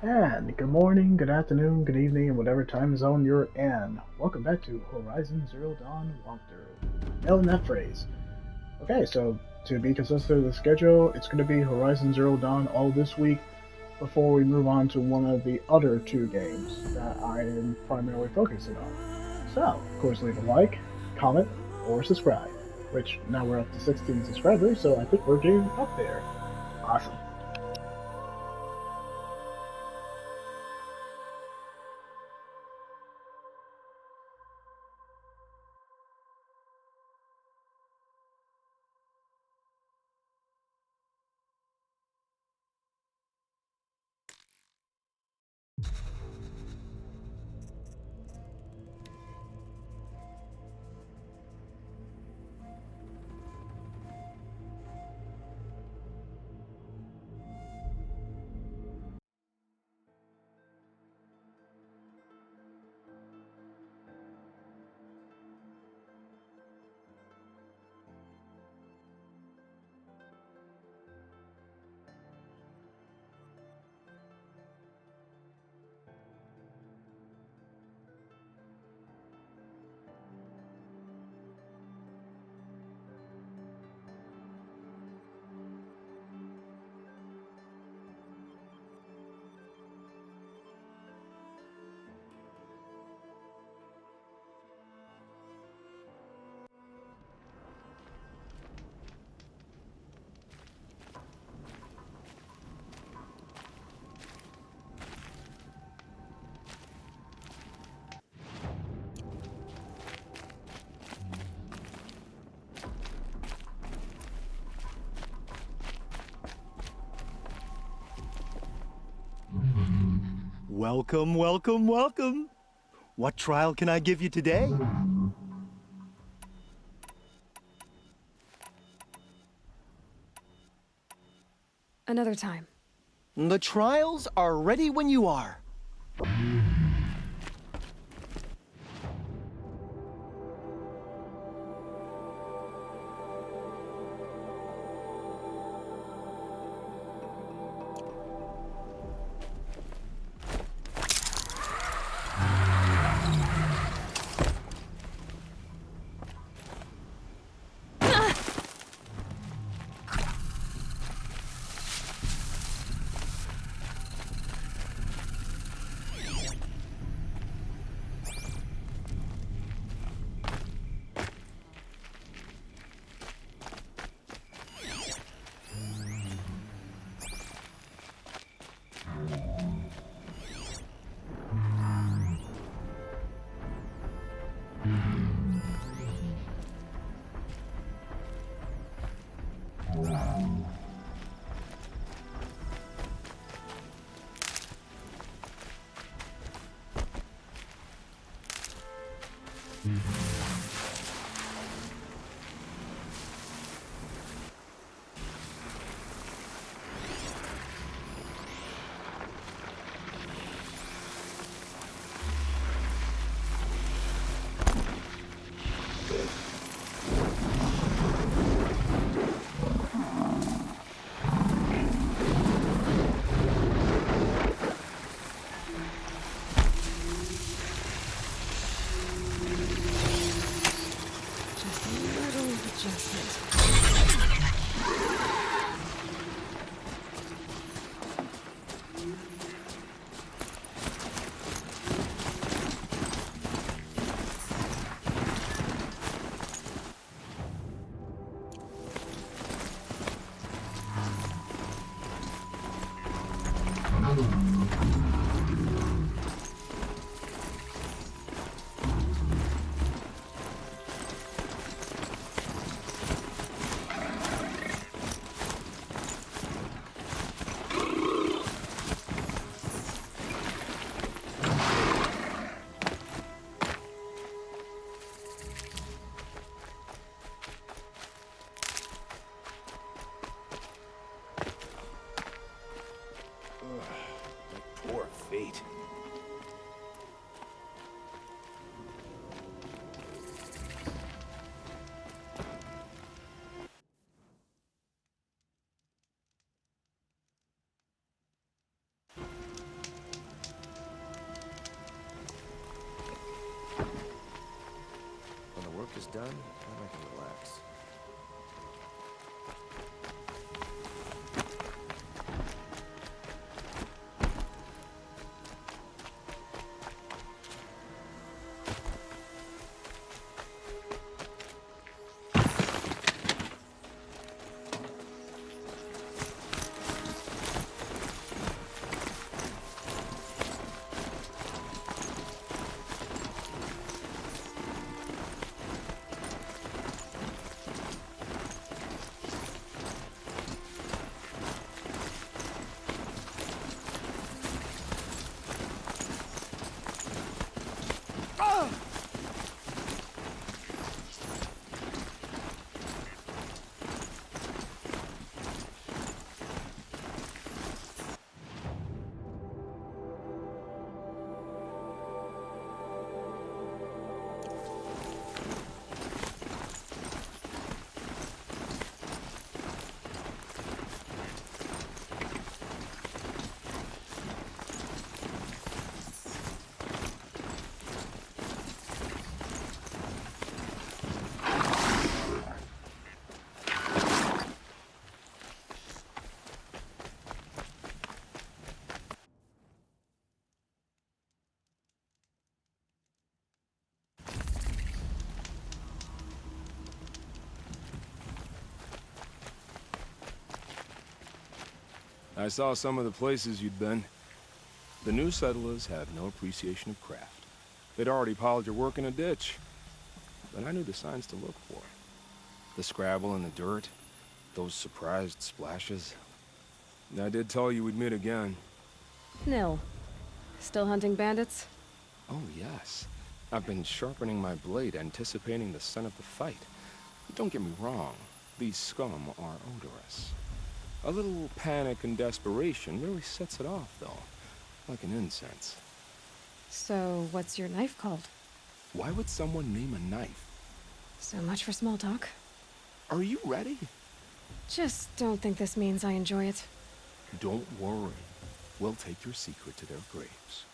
And good morning, good afternoon, good evening, and whatever time zone you're in. Welcome back to Horizon Zero Dawn Walkthrough. Nailing that phrase. Okay, so to be consistent with the schedule, it's going to be Horizon Zero Dawn all this week before we move on to one of the other two games that I am primarily focusing on. So, of course, leave a like, comment, or subscribe. Which now we're up to 16 subscribers, so I think we're getting up there. Awesome. Welcome, welcome, welcome. What trial can I give you today? Another time. The trials are ready when you are. Just a little adjustment. and I can relax. I saw some of the places you'd been. The new settlers have no appreciation of craft. They'd already piled your work in a ditch. But I knew the signs to look for. The scrabble in the dirt, those surprised splashes. I did tell you we'd meet again. Nil. Still hunting bandits? Oh, yes. I've been sharpening my blade, anticipating the scent of the fight. Don't get me wrong. These scum are odorous. A little panic and desperation really sets it off, though. Like an incense. So, what's your knife called? Why would someone name a knife? So much for small talk. Are you ready? Just don't think this means I enjoy it. Don't worry. We'll take your secret to their graves.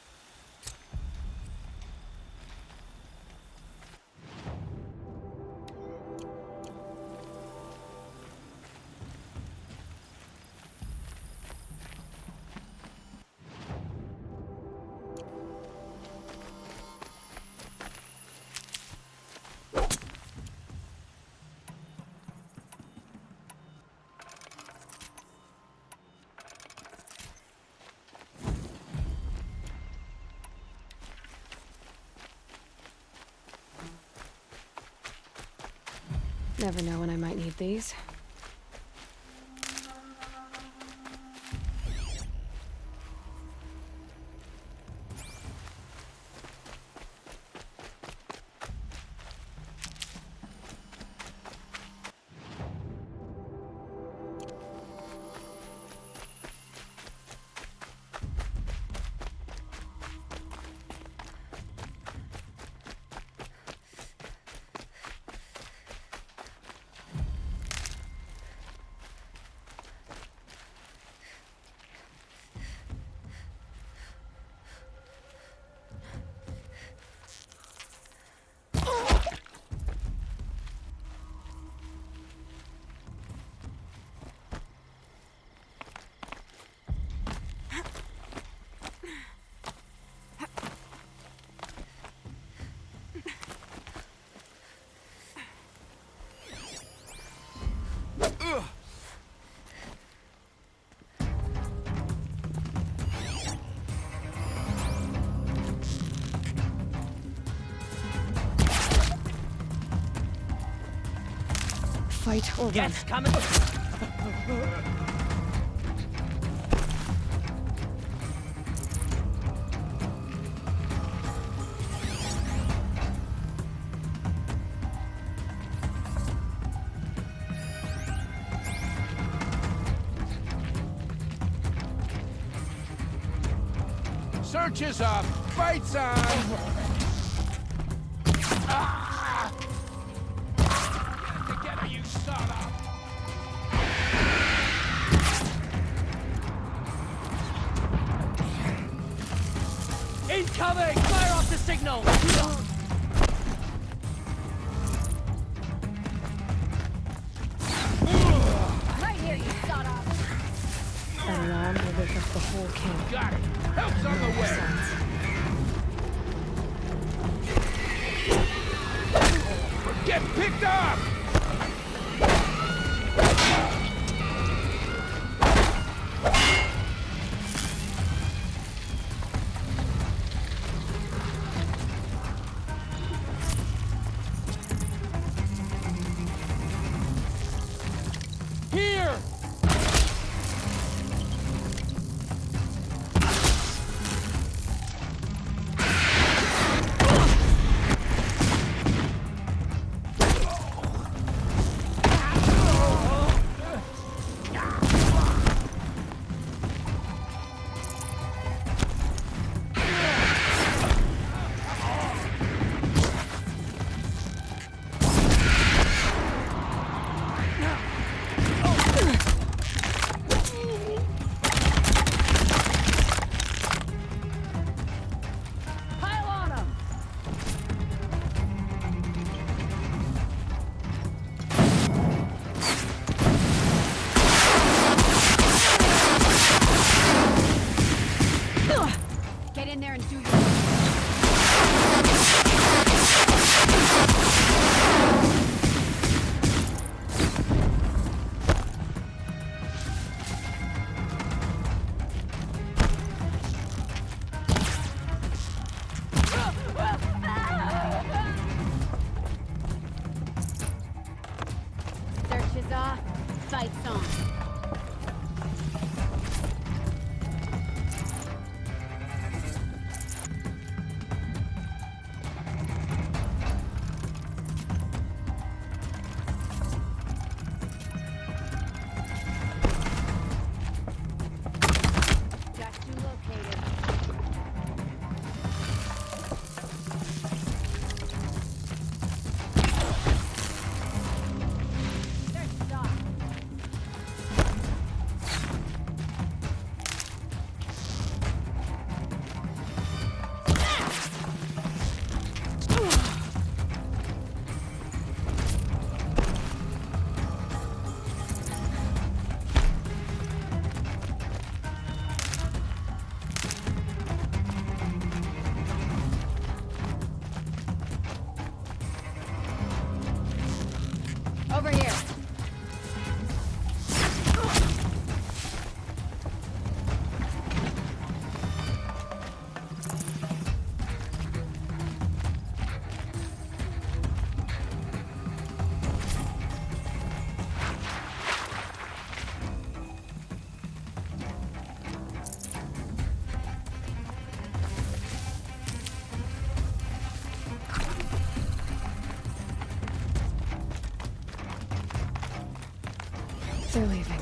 Never know when I might need these. Fight or run. Yes, coming. Search is up! Fight's on! Together, you son of... Incoming! Fire off the signal! wake up the whole camp. Got it. Help's on the way. Besides, Get picked up! Here! pile on him! Get in there and do your... Search is off, fights on. Got you located. Search is off. Over here. They're leaving.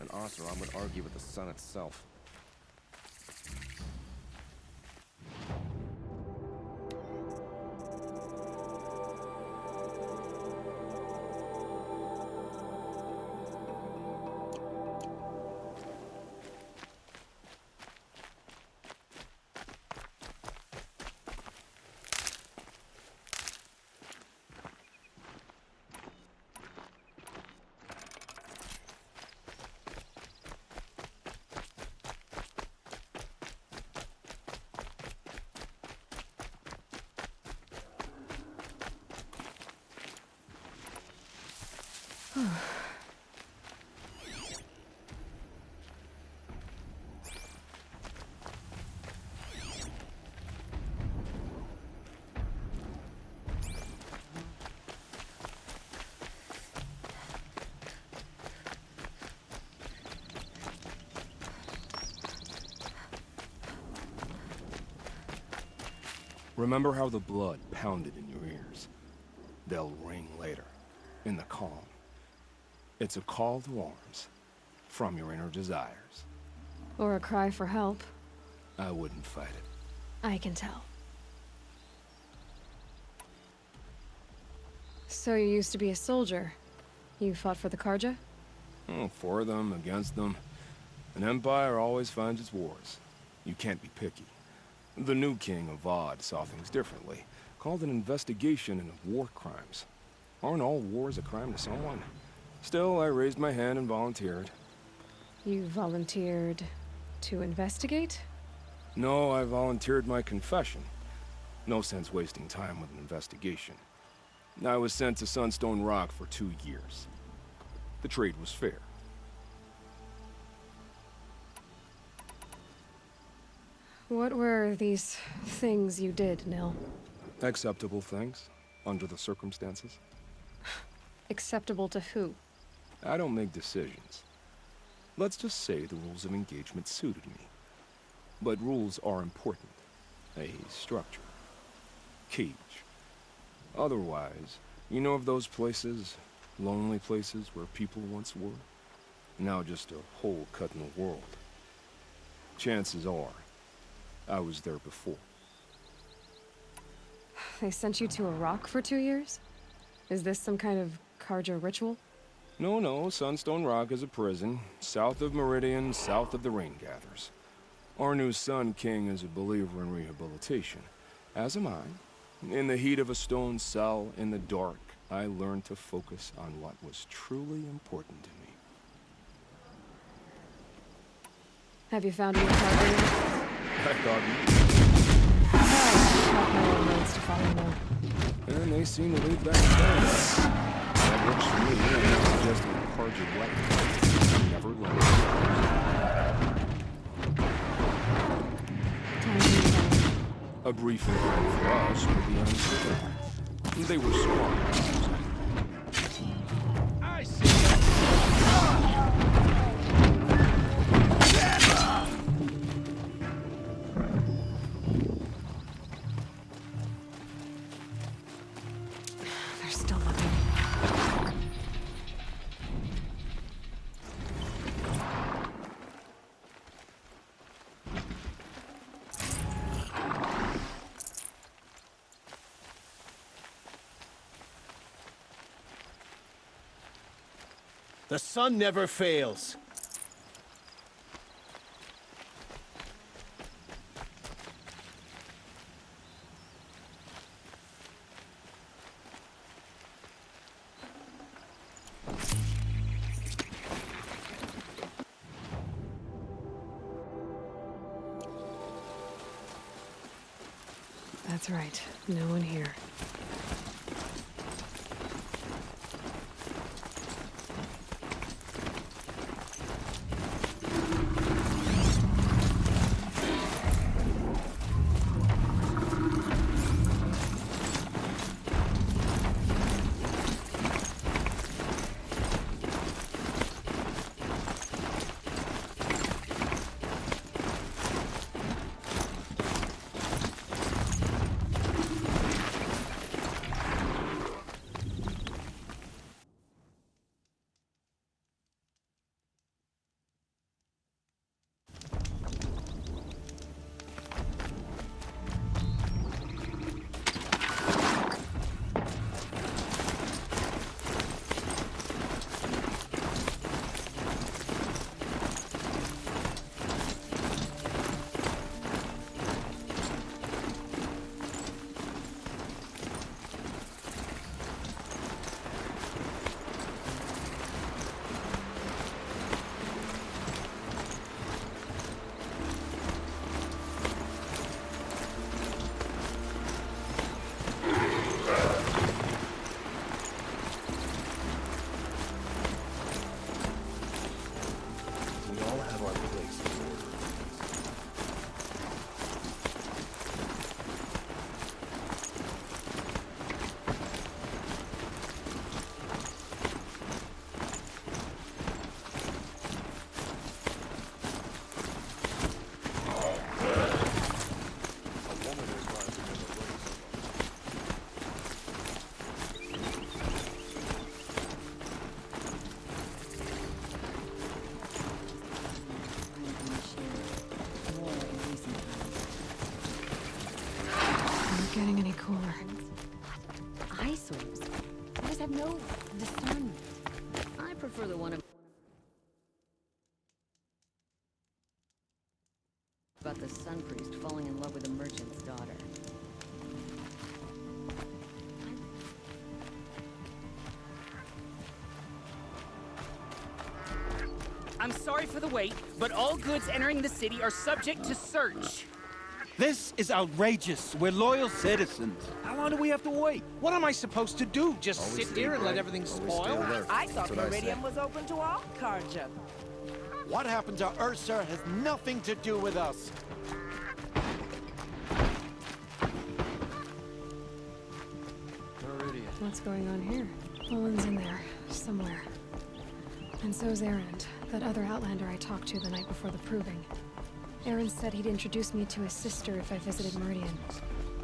An Oseram would argue with the sun itself. Remember how the blood pounded in your ears? They'll ring later, in the calm. It's a call to arms, from your inner desires. Or a cry for help. I wouldn't fight it. I can tell. So you used to be a soldier. You fought for the Karja? Oh, for them, against them. An empire always finds its wars. You can't be picky. The new king of Vod saw things differently. Called an investigation into war crimes. Aren't all wars a crime to someone? Still, I raised my hand and volunteered. You volunteered to investigate? No, I volunteered my confession. No sense wasting time with an investigation. I was sent to Sunstone Rock for 2 years. The trade was fair. What were these things you did, Nil? Acceptable things, under the circumstances. Acceptable to who? I don't make decisions. Let's just say the rules of engagement suited me. But rules are important. A structure. Cage. Otherwise, you know of those places, lonely places where people once were? Now just a hole cut in the world. Chances are, I was there before. They sent you to a rock for 2 years? Is this some kind of Karja ritual? No, Sunstone Rock is a prison, south of Meridian, south of the Rain Gathers. Our new Sun King is a believer in rehabilitation, as am I. In the heat of a stone cell, in the dark, I learned to focus on what was truly important to me. Have you found any Karja yet? I thought I have my own roads to follow now. and they seem to lead back to paradise. That works for me. I'm not suggesting a Karja weapon. Never learned. Time to move on. A brief encounter for us would be unforgettable. They were smart. I see you. They're still looking. The sun never fails. That's right. No one here. have our place in order. Not getting any cooler. Eyesores. I just have no discernment. I prefer the one about the sun priest falling in love with a merchant's daughter. I'm sorry for the wait, but all goods entering the city are subject to search. This is outrageous. We're loyal citizens. How long do we have to wait? What am I supposed to do? Just Always sit stay here and let bright, everything always stay spoil? alert. I thought That's what I Meridian say. was open to all Carja. What happened to Ursa has nothing to do with us. Meridian. What's going on here? Olin's in there, somewhere. And so's Erend, that other Outlander I talked to the night before the proving. Erend said he'd introduce me to his sister if I visited Meridian.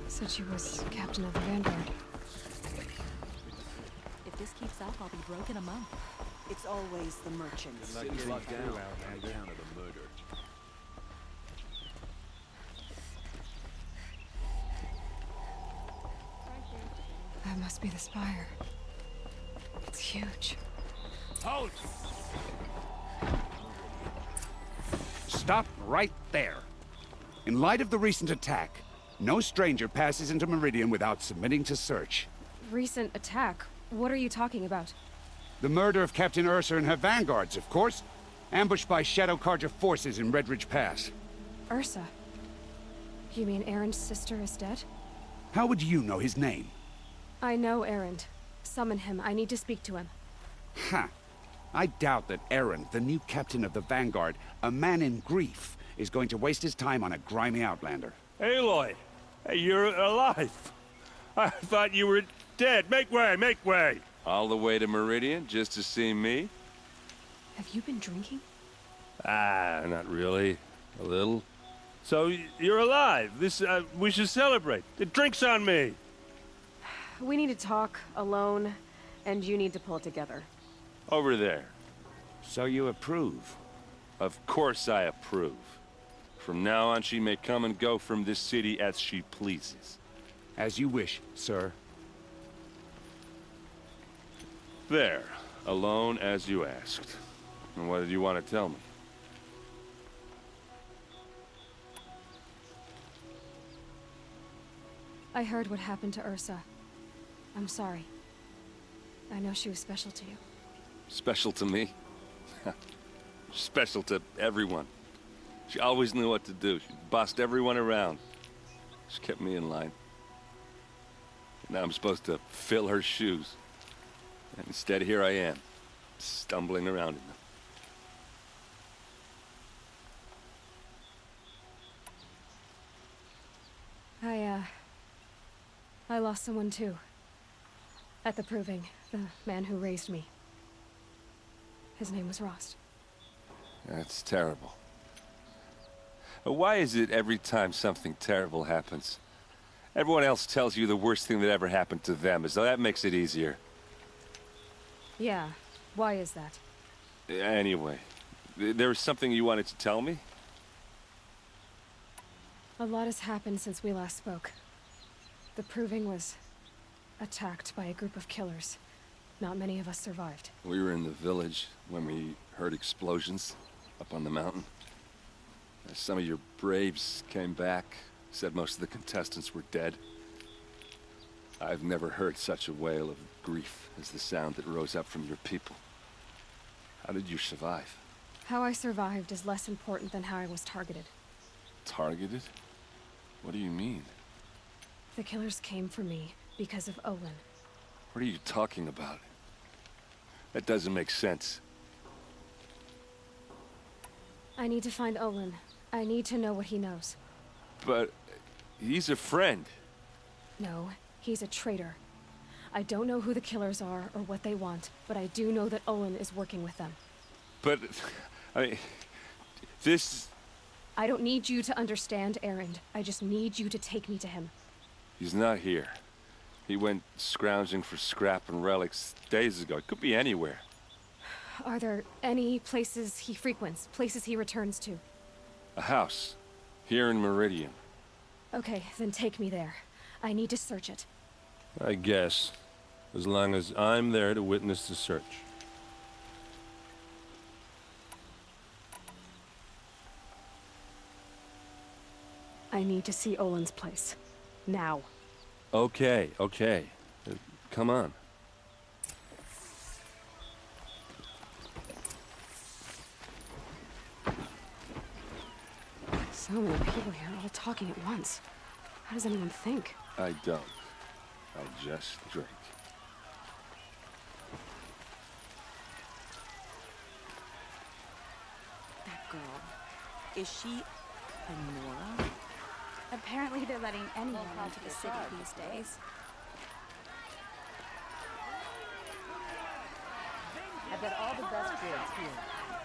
Said she was captain of the Vanguard. If this keeps up, I'll be broke in a month. It's always the merchants. Like getting down on account of the murder. That must be the spire. It's huge. Halt! Stop right there. In light of the recent attack, no stranger passes into Meridian without submitting to search. Recent attack? What are you talking about? The murder of Captain Ursa and her vanguards, of course. Ambushed by Shadow Carja forces in Redridge Pass. Ursa? You mean Erend's sister is dead? How would you know his name? I know Erend. Summon him. I need to speak to him. Ha! I doubt that Erend, the new captain of the Vanguard, a man in grief, is going to waste his time on a grimy outlander. Aloy, hey, you're alive. I thought you were dead. Make way, make way. All the way to Meridian just to see me? Have you been drinking? Ah, not really. A little. So, you're alive. We should celebrate. The drink's on me. We need to talk, alone, and you need to pull it together. Over there. So you approve? Of course I approve. From now on, she may come and go from this city as she pleases. As you wish, sir. There. Alone as you asked. And what did you want to tell me? I heard what happened to Ursa. I'm sorry. I know she was special to you. Special to me? Special to everyone. She always knew what to do. She bossed everyone around. She kept me in line. Now I'm supposed to fill her shoes. And instead, here I am, stumbling around in them. I lost someone too. At the proving, the man who raised me. His name was Rost. That's terrible. Why is it every time something terrible happens, everyone else tells you the worst thing that ever happened to them, as though that makes it easier? Yeah, why is that? Anyway, there was something you wanted to tell me? A lot has happened since we last spoke. The proving was attacked by a group of killers. Not many of us survived. We were in the village when we heard explosions up on the mountain. Some of your braves came back, said most of the contestants were dead. I've never heard such a wail of grief as the sound that rose up from your people. How did you survive? How I survived is less important than how I was targeted. Targeted? What do you mean? The killers came for me because of Olin. What are you talking about? That doesn't make sense. I need to find Olin. I need to know what he knows. But he's a friend. No, he's a traitor. I don't know who the killers are or what they want, but I do know that Olin is working with them. But, I mean, this... I don't need you to understand, Erend. I just need you to take me to him. He's not here. He went scrounging for scrap and relics days ago. It could be anywhere. Are there any places he frequents, places he returns to? A house. Here in Meridian. Okay, then take me there. I need to search it. I guess. As long as I'm there to witness the search. I need to see Olin's place. Now. Okay, okay. Come on. So many people here, all talking at once. How does anyone think? I don't. I just drink. That girl. Is she a Nora? Apparently they're letting anyone into the city these days. I bet all the best kids here.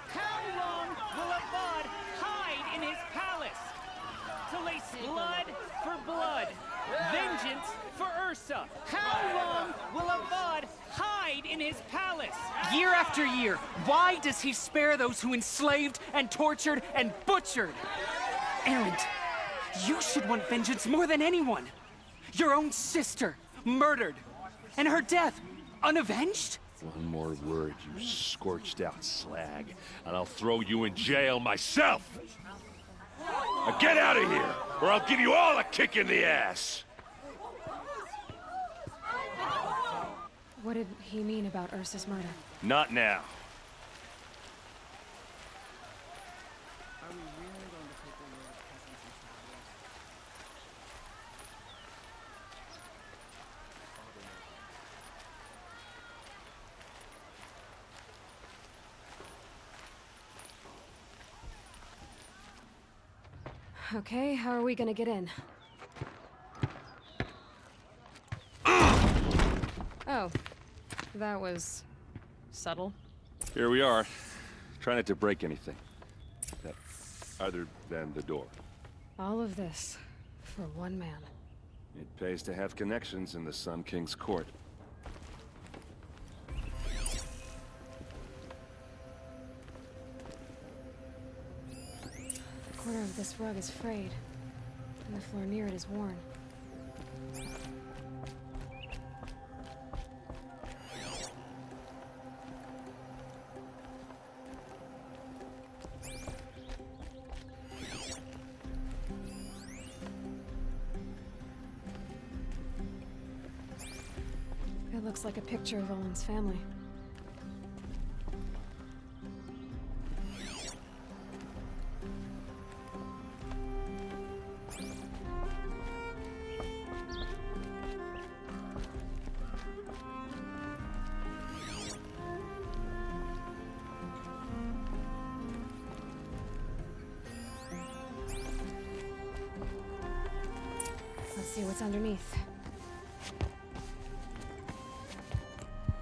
How long will Avad hide in his palace? To lace blood for blood, vengeance for Ursa. How long will Avad hide in his palace? Year after year, why does he spare those who enslaved and tortured and butchered? Erend, you should want vengeance more than anyone. Your own sister, murdered, and her death, unavenged? One more word, you scorched out slag, and I'll throw you in jail myself! Now get out of here, or I'll give you all a kick in the ass! What did he mean about Ursa's murder? Not now. Okay, how are we gonna get in? Oh, that was subtle. Here we are. Try not to break anything. Other than the door. All of this for one man. It pays to have connections in the Sun King's court. The corner of this rug is frayed, and the floor near it is worn. It looks like a picture of Olin's family. Let's see what's underneath.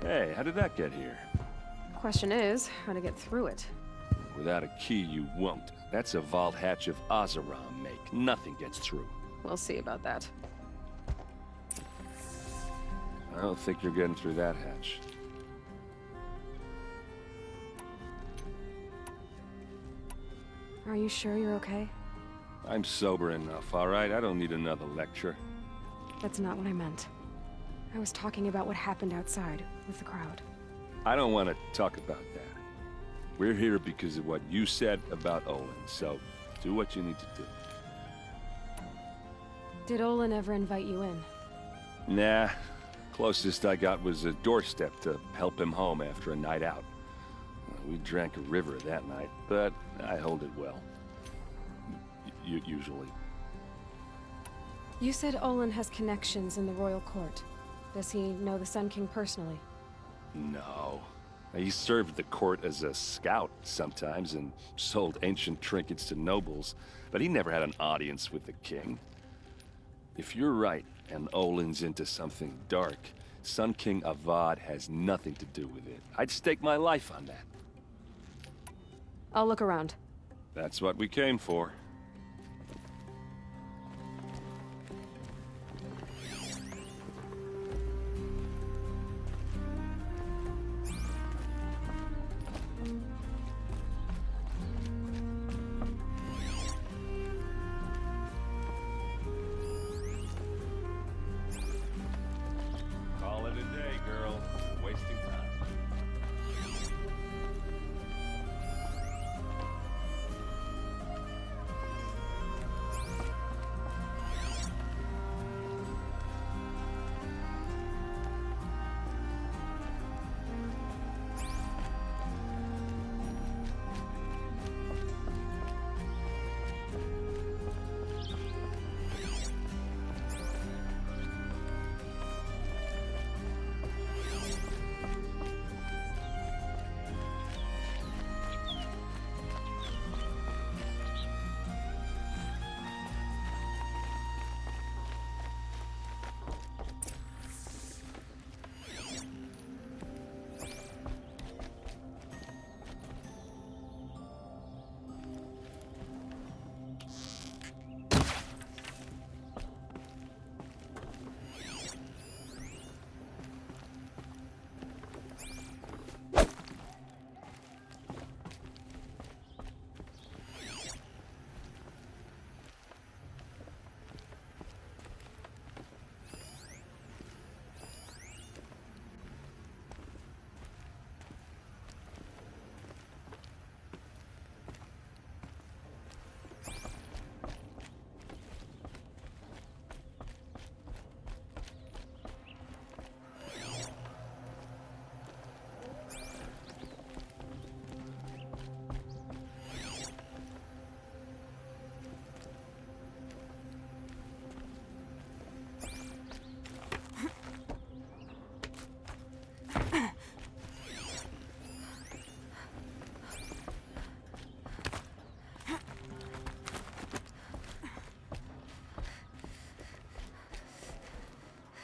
Hey, how did that get here? Question is, how to get through it. Without a key, you won't. That's a vault hatch of Azeram make. Nothing gets through. We'll see about that. I don't think you're getting through that hatch. Are you sure you're okay? I'm sober enough, all right? I don't need another lecture. That's not what I meant. I was talking about what happened outside, with the crowd. I don't want to talk about that. We're here because of what you said about Olin, so do what you need to do. Did Olin ever invite you in? Nah. Closest I got was a doorstep to help him home after a night out. We drank a river that night, but I hold it well. Usually. You said Olin has connections in the royal court. Does he know the Sun King personally? No. He served the court as a scout sometimes and sold ancient trinkets to nobles, but he never had an audience with the king. If you're right, and Olin's into something dark, Sun King Avad has nothing to do with it. I'd stake my life on that. I'll look around. That's what we came for. Call it a day, girl. You're wasting time.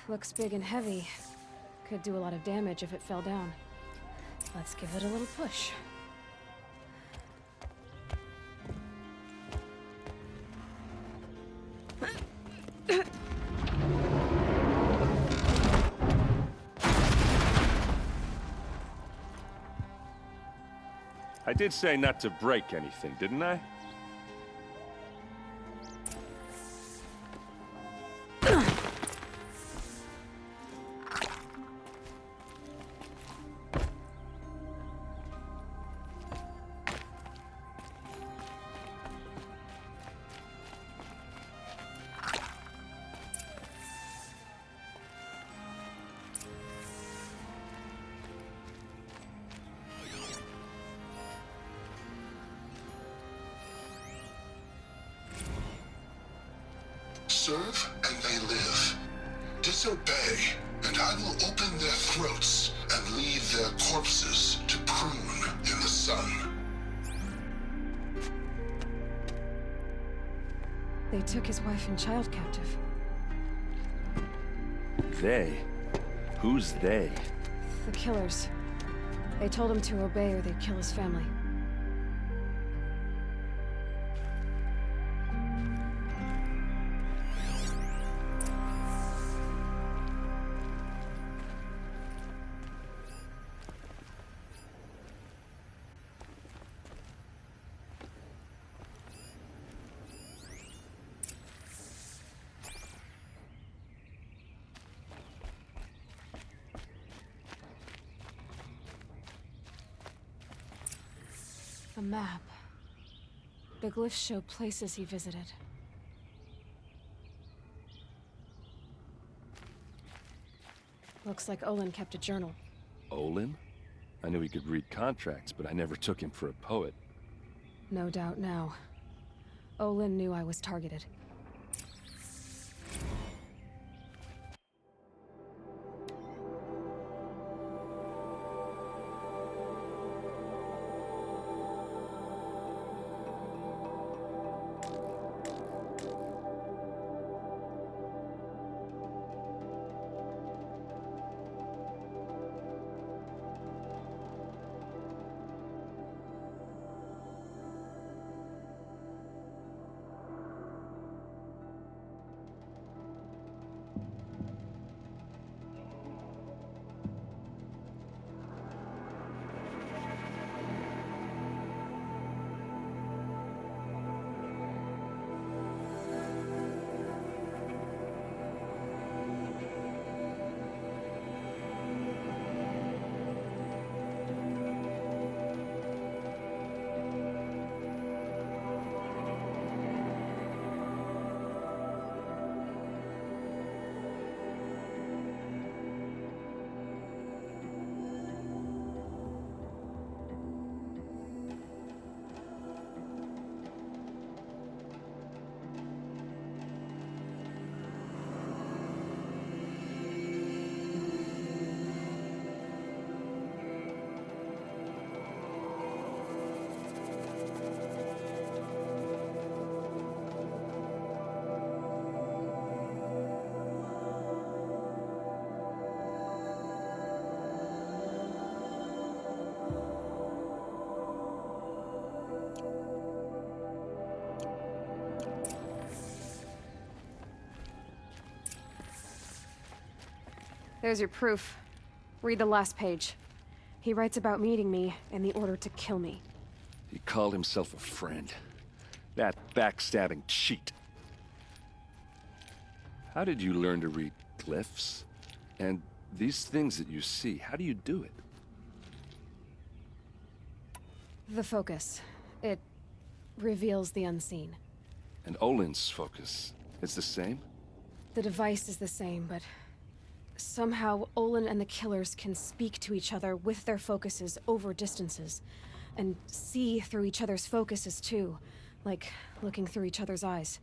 Looks big and heavy. Could do a lot of damage if it fell down. Let's give it a little push. I did say not to break anything, didn't I? Serve and they live. Disobey, and I will open their throats and leave their corpses to prune in the sun. They took his wife and child captive. They? Who's they? The killers. They told him to obey or they'd kill his family. A map. The glyphs show places he visited. Looks like Olin kept a journal. Olin? I knew he could read contracts, but I never took him for a poet. No doubt now. Olin knew I was targeted. There's your proof. Read the last page. He writes about meeting me and the order to kill me. He called himself a friend. That backstabbing cheat. How did you learn to read glyphs? And these things that you see, how do you do it? The focus. It reveals the unseen. And Olin's focus, it's the same? The device is the same, but somehow Olin and the killers can speak to each other with their focuses over distances, and see through each other's focuses too, like looking through each other's eyes.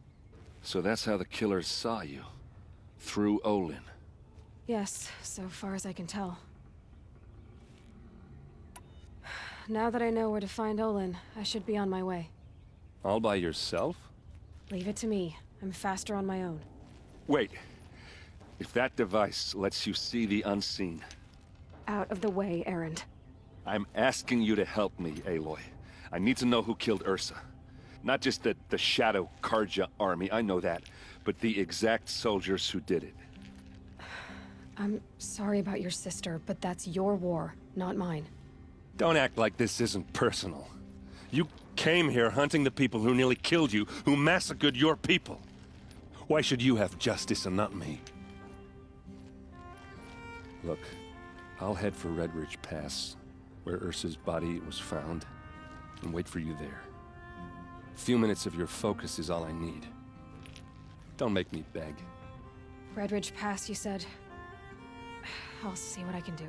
So that's how the killers saw you? Through Olin? Yes, so far as I can tell. Now that I know where to find Olin, I should be on my way. All by yourself? Leave it to me. I'm faster on my own. Wait. If that device lets you see the unseen... Out of the way, Erend. I'm asking you to help me, Aloy. I need to know who killed Ursa. Not just the Shadow Karja army, I know that, but the exact soldiers who did it. I'm sorry about your sister, but that's your war, not mine. Don't act like this isn't personal. You came here hunting the people who nearly killed you, who massacred your people. Why should you have justice and not me? Look, I'll head for Red Ridge Pass, where Ursa's body was found, and wait for you there. A few minutes of your focus is all I need. Don't make me beg. Red Ridge Pass, you said? I'll see what I can do.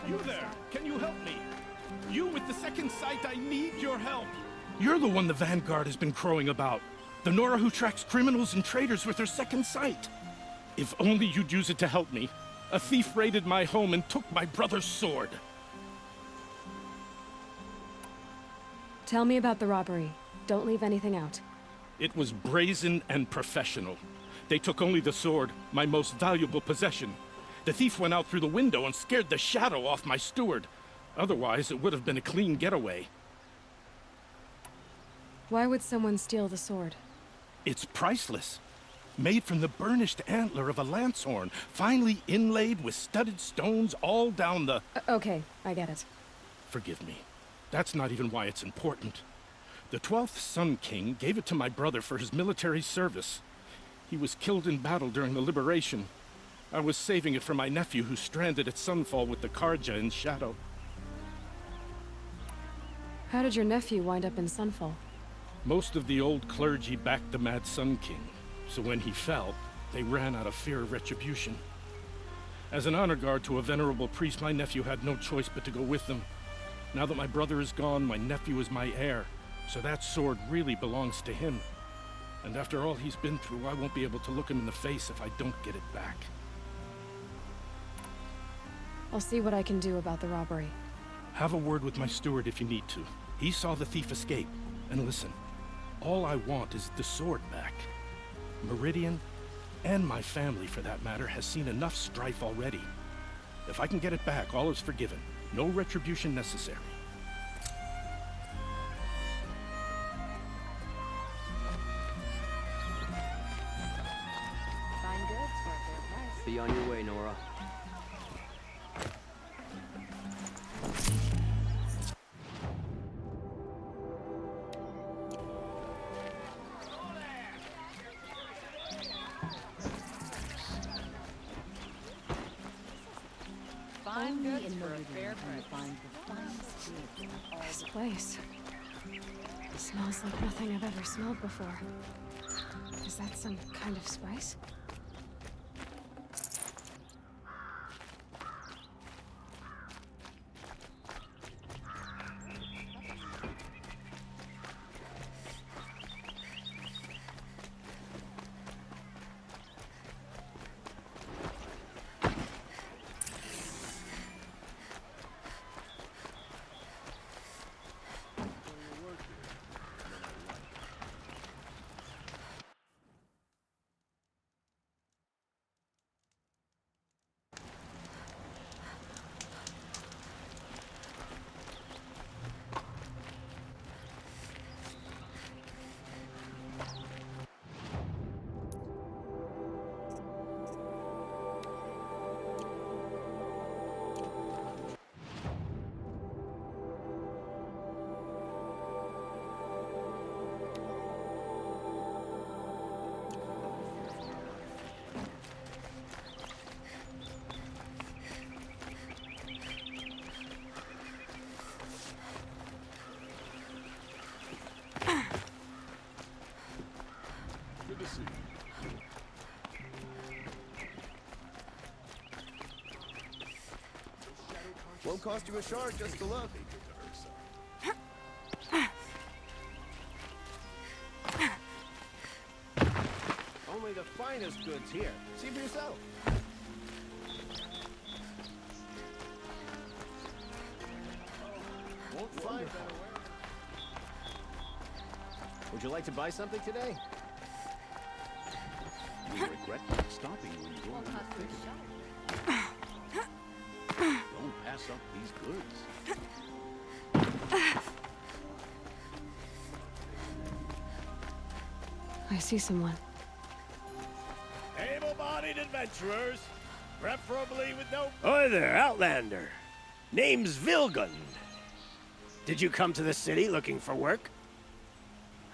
You there! Can you help me? You with the second sight, I need your help! You're the one the Vanguard has been crowing about. The Nora who tracks criminals and traitors with her second sight. If only you'd use it to help me. A thief raided my home and took my brother's sword. Tell me about the robbery. Don't leave anything out. It was brazen and professional. They took only the sword, my most valuable possession. The thief went out through the window and scared the shadow off my steward. Otherwise, it would have been a clean getaway. Why would someone steal the sword? It's priceless. Made from the burnished antler of a lancehorn, finely inlaid with studded stones all down the... Okay, I get it. Forgive me. That's not even why it's important. The 12th Sun King gave it to my brother for his military service. He was killed in battle during the liberation. I was saving it for my nephew who's stranded at Sunfall with the Karja in Shadow. How did your nephew wind up in Sunfall? Most of the old clergy backed the Mad Sun King, so when he fell, they ran out of fear of retribution. As an honor guard to a venerable priest, my nephew had no choice but to go with them. Now that my brother is gone, my nephew is my heir, so that sword really belongs to him. And after all he's been through, I won't be able to look him in the face if I don't get it back. I'll see what I can do about the robbery. Have a word with my steward if you need to. He saw the thief escape. And listen, all I want is the sword back. Meridian, and my family for that matter, has seen enough strife already. If I can get it back, all is forgiven. No retribution necessary. Fine goods for a fair price. Be on your way, Nora. Fine Only goods in for a Meridian fair can you price. find the finest goods in all This the place. It smells like nothing I've ever smelled before. Is that some kind of spice? Good to see you. Won't cost you a shard just to look. Only the finest goods here. See for yourself. Won't find better wear. Would you like to buy something today? You regret not stopping when you Won't go cost you a shot. Don't pass up these goods. I see someone. Able-bodied adventurers, preferably with no... Oi there, Outlander. Name's Vilgund. Did you come to the city looking for work?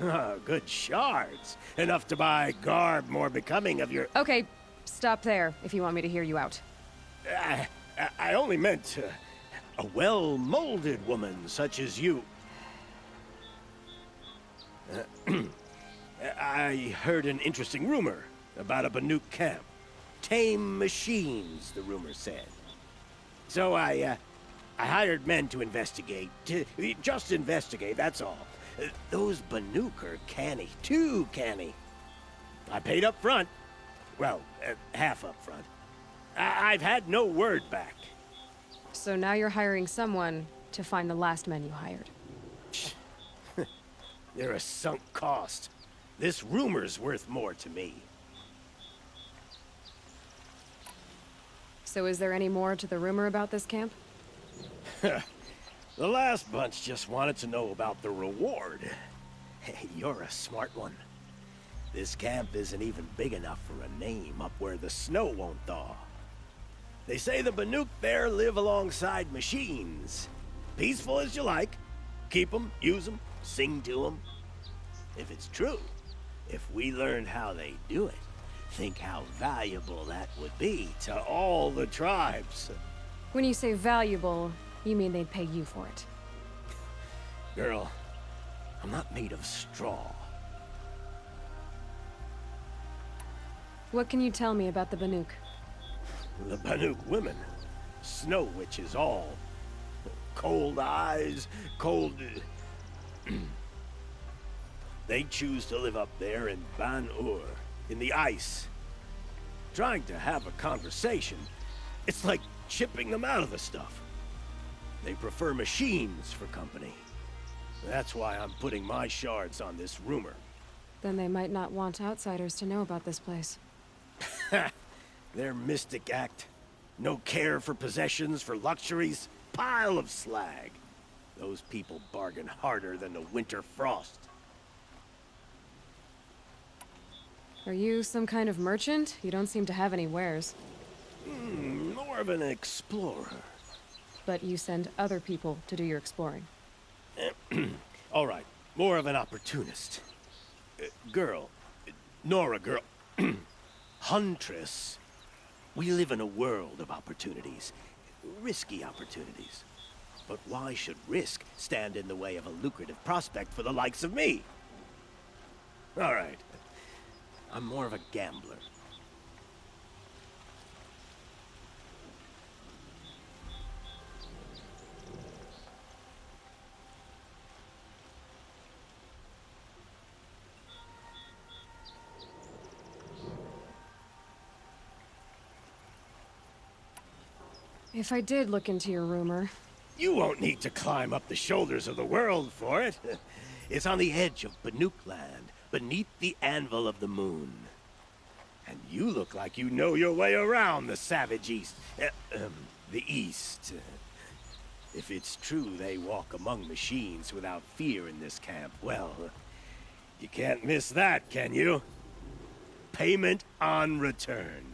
Oh, good shards. Enough to buy garb more becoming of your... Okay, stop there if you want me to hear you out. I only meant a well-molded woman such as you. I heard an interesting rumor about a Banuk camp. Tame machines, the rumor said. So I hired men to investigate. Just investigate, that's all. Those Banuk are canny, too canny. I paid up front. Well, half up front. I've had no word back. So now you're hiring someone to find the last men you hired. They're a sunk cost. This rumor's worth more to me. So is there any more to the rumor about this camp? The last bunch just wanted to know about the reward. Hey, you're a smart one. This camp isn't even big enough for a name up where the snow won't thaw. They say the Banuk there live alongside machines. Peaceful as you like. Keep them, use them, sing to them. If it's true, if we learned how they do it, think how valuable that would be to all the tribes. When you say valuable, you mean they'd pay you for it. Girl, I'm not made of straw. What can you tell me about the Banuk? The Banuk women. Snow witches all. Cold eyes, cold... They choose to live up there in Ban-Ur, in the ice. Trying to have a conversation, it's like chipping them out of the stuff. They prefer machines for company. That's why I'm putting my shards on this rumor. Then they might not want outsiders to know about this place. Their mystic act. No care for possessions, for luxuries. Pile of slag. Those people bargain harder than the winter frost. Are you some kind of merchant? You don't seem to have any wares. More of an explorer. But you send other people to do your exploring. All right, more of an opportunist. Girl, Nora girl, Huntress. We live in a world of opportunities. risky opportunities. But why should risk stand in the way of a lucrative prospect for the likes of me? All right. I'm more of a gambler. If I did look into your rumor... You won't need to climb up the shoulders of the world for it. It's on the edge of Banuk land, beneath the anvil of the moon. And you look like you know your way around the savage east. The east. If it's true they walk among machines without fear in this camp, well, you can't miss that, can you? Payment on return.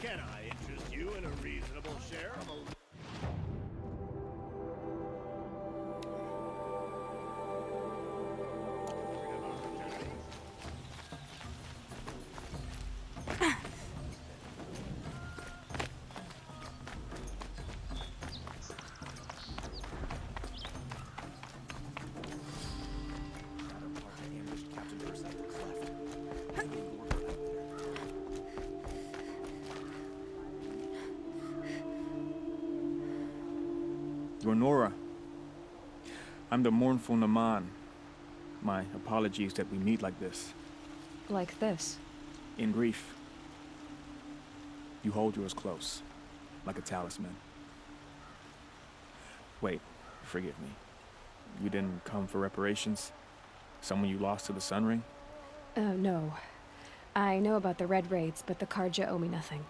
Can I interest you in a reasonable share of a... Nora. I'm the mournful Naman. My apologies that we meet like this. Like this? In grief. You hold yours close, like a talisman. Wait, forgive me. You didn't come for reparations? Someone you lost to the Sun Ring? No. I know about the Red Raids, but the Karja owe me nothing.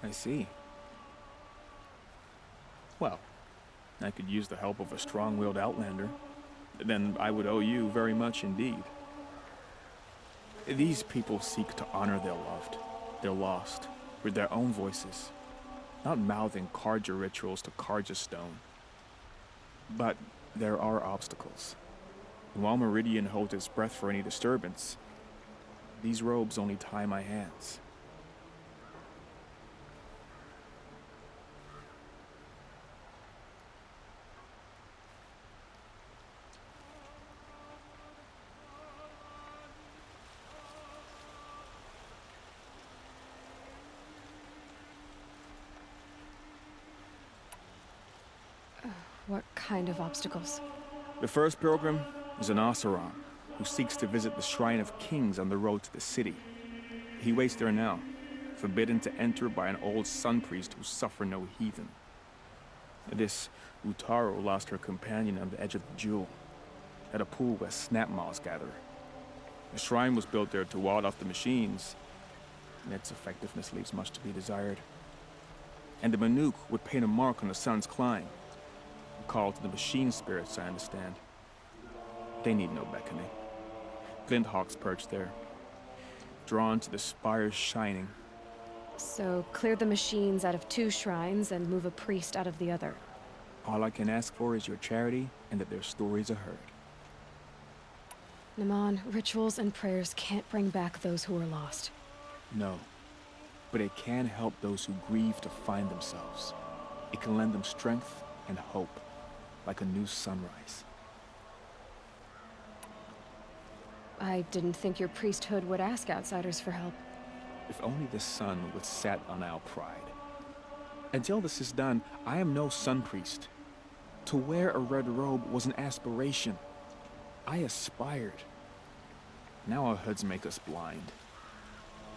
I see. Well, I could use the help of a strong-willed outlander. Then I would owe you very much indeed. These people seek to honor their loved, their lost, with their own voices, not mouthing Karja rituals to Karja stone. But there are obstacles. And while Meridian holds its breath for any disturbance, these robes only tie my hands. What kind of obstacles? The first pilgrim is an Oseram who seeks to visit the Shrine of Kings on the road to the city. He waits there now, forbidden to enter by an old sun priest who suffer no heathen. This Utaro lost her companion on the edge of the Jewel, at a pool where snap moths gather. The shrine was built there to ward off the machines, and its effectiveness leaves much to be desired. And the Banuk would paint a mark on the sun's climb, a call to the machine spirits, I understand. They need no beckoning. Glint hawks perch there, drawn to the spire's shining. So, clear the machines out of 2 shrines and move a priest out of the other. All I can ask for is your charity and that their stories are heard. Naman, rituals and prayers can't bring back those who are lost. No, but it can help those who grieve to find themselves. It can lend them strength and hope, like a new sunrise. I didn't think your priesthood would ask outsiders for help. If only the sun would set on our pride. Until this is done, I am no sun priest. To wear a red robe was an aspiration. I aspired. Now our hoods make us blind.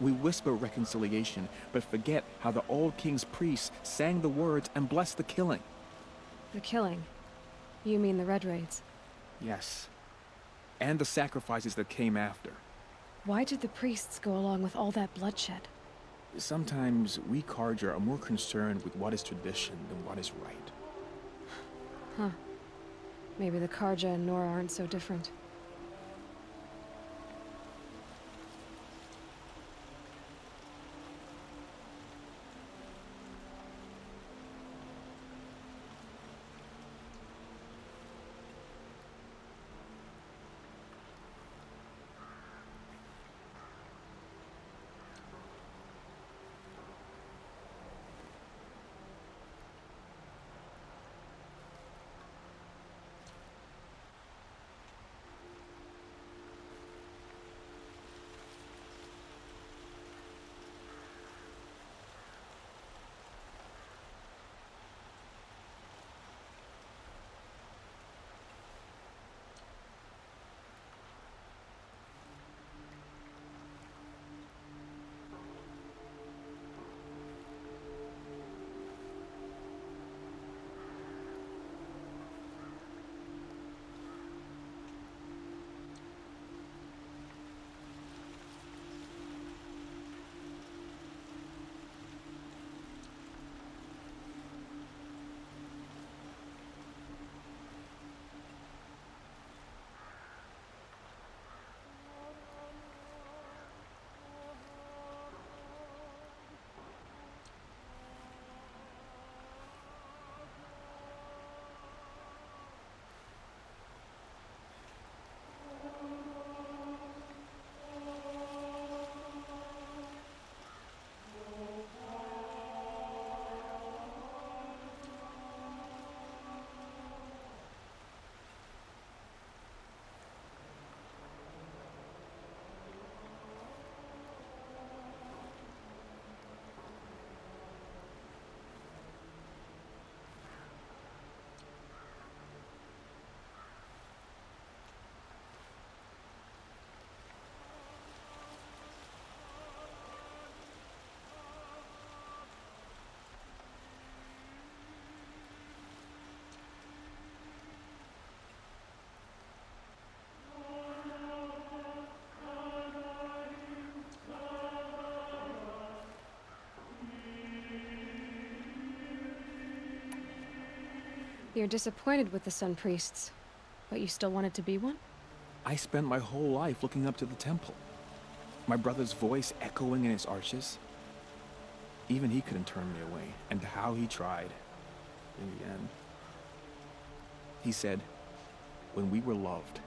We whisper reconciliation, but forget how the old king's priests sang the words and blessed the killing. The killing? You mean the Red Raids? Yes. And the sacrifices that came after. Why did the priests go along with all that bloodshed? Sometimes we Karja are more concerned with what is tradition than what is right. Huh. Maybe the Karja and Nora aren't so different. You're disappointed with the Sun Priests, but you still wanted to be one? I spent my whole life looking up to the temple. My brother's voice echoing in its arches. Even he couldn't turn me away, and how he tried. In the end. He said, when we were loved,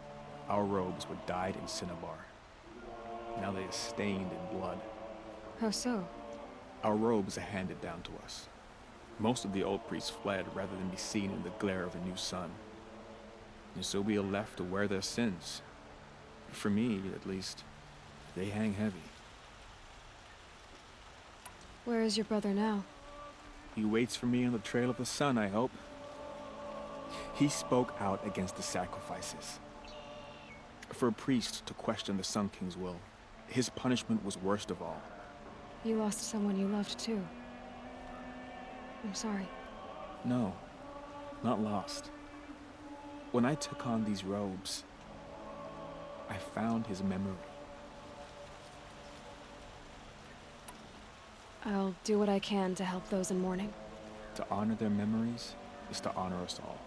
our robes were dyed in cinnabar. Now they are stained in blood. How so? Our robes are handed down to us. Most of the old priests fled rather than be seen in the glare of a new sun. And so we are left to wear their sins. For me, at least, they hang heavy. Where is your brother now? He waits for me on the trail of the sun, I hope. He spoke out against the sacrifices. For a priest to question the Sun King's will, his punishment was worst of all. You lost someone you loved too. I'm sorry. No, not lost. When I took on these robes, I found his memory. I'll do what I can to help those in mourning. To honor their memories is to honor us all.